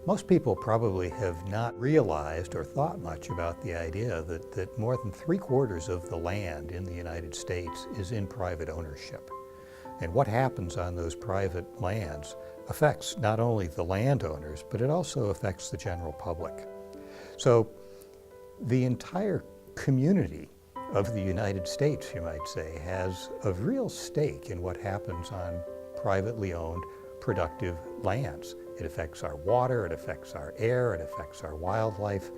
Most people probably have not realized or thought much about the idea that more than 3/4 of the land in the United States is in private ownership. And what happens on those private lands affects not only the landowners, but it also affects the general public. So the entire community of the United States, you might say, has a real stake in what happens on privately owned, productive lands. It affects our water, it affects our air, it affects our wildlife.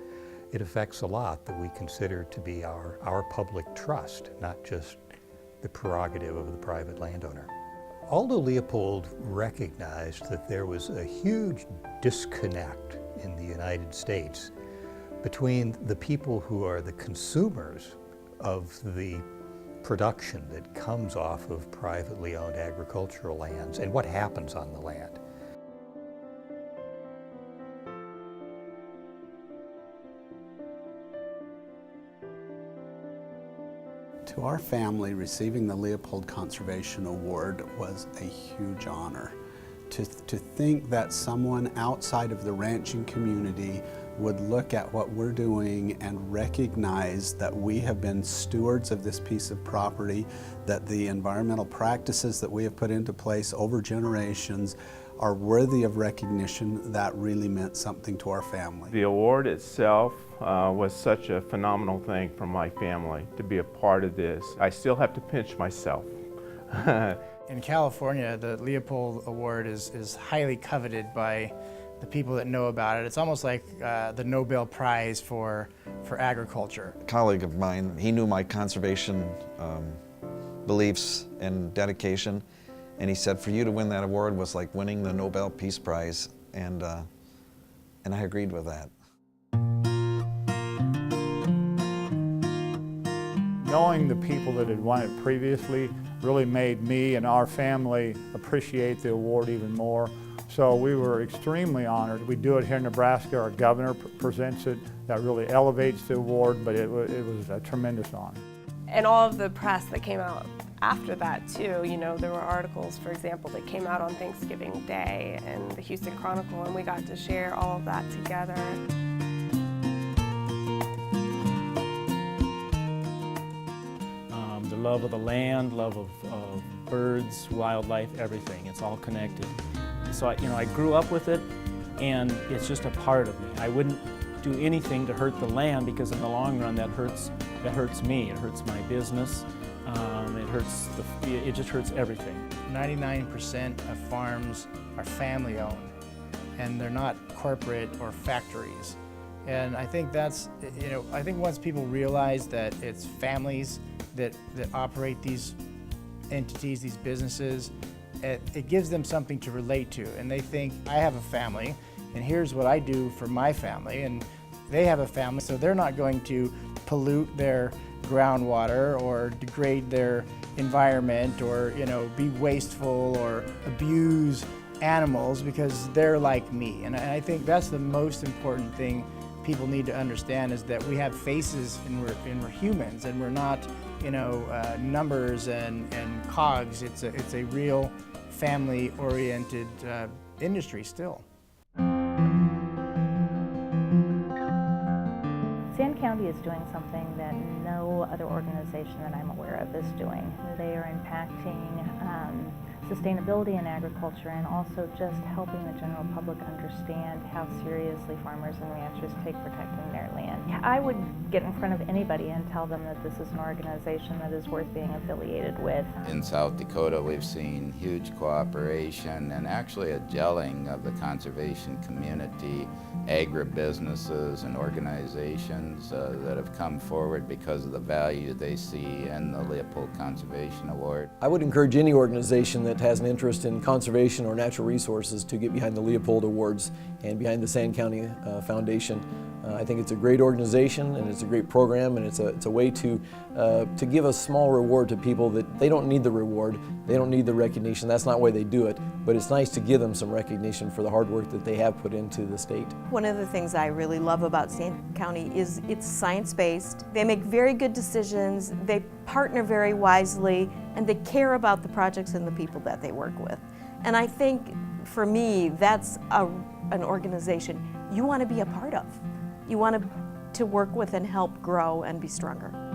It affects a lot that we consider to be our public trust, not just the prerogative of the private landowner. Aldo Leopold recognized that there was a huge disconnect in the United States between the people who are the consumers of the production that comes off of privately owned agricultural lands and what happens on the land. To our family, receiving the Leopold Conservation Award was a huge honor. To think that someone outside of the ranching community would look at what we're doing and recognize that we have been stewards of this piece of property, that the environmental practices that we have put into place over generations are worthy of recognition, that really meant something to our family. The award itself was such a phenomenal thing for my family to be a part of this. I still have to pinch myself. In California, the Leopold Award is highly coveted by the people that know about it. It's almost like the Nobel Prize for agriculture. A colleague of mine, he knew my conservation beliefs and dedication, and he said for you to win that award was like winning the Nobel Peace Prize, and I agreed with that. Knowing the people that had won it previously really made me and our family appreciate the award even more. So we were extremely honored. We do it here in Nebraska. Our governor presents it. That really elevates the award, but it was a tremendous honor. And all of the press that came out after that too, you know, there were articles, for example, that came out on Thanksgiving Day in the Houston Chronicle, and we got to share all of that together. The love of the land, love of birds, wildlife, everything. It's all connected. So I grew up with it, and it's just a part of me. I wouldn't do anything to hurt the land, because in the long run that hurts me. It hurts my business. It just hurts everything. 99% of farms are family owned, and they're not corporate or factories. And I think that's, I think once people realize that it's families that operate these entities, these businesses, it gives them something to relate to. And they think, I have a family, and here's what I do for my family, and they have a family, so they're not going to pollute their groundwater or degrade their environment or be wasteful or abuse animals because they're like me. And I think that's the most important thing people need to understand, is that we have faces and we're humans, and we're not numbers and cogs. It's a real family-oriented industry still. Sand County is doing something that no other organization that I'm aware of is doing. They are impacting sustainability in agriculture, and also just helping the general public understand how seriously farmers and ranchers take protecting their land. I would get in front of anybody and tell them that this is an organization that is worth being affiliated with. In South Dakota, we've seen huge cooperation and actually a gelling of the conservation community, agribusinesses and organizations that have come forward because of the value they see in the Leopold Conservation Award. I would encourage any organization that has an interest in conservation or natural resources to get behind the Leopold Awards and behind the Sand County Foundation. I think it's a great organization, and it's a great program, and it's a way to give a small reward to people that they don't need the reward, they don't need the recognition. That's not why they do it, but it's nice to give them some recognition for the hard work that they have put into the state. One of the things I really love about Sand County is it's science-based. They make very good decisions, they partner very wisely, and they care about the projects and the people that they work with. And I think, for me, that's a an organization you want to be a part of. You want to work with and help grow and be stronger.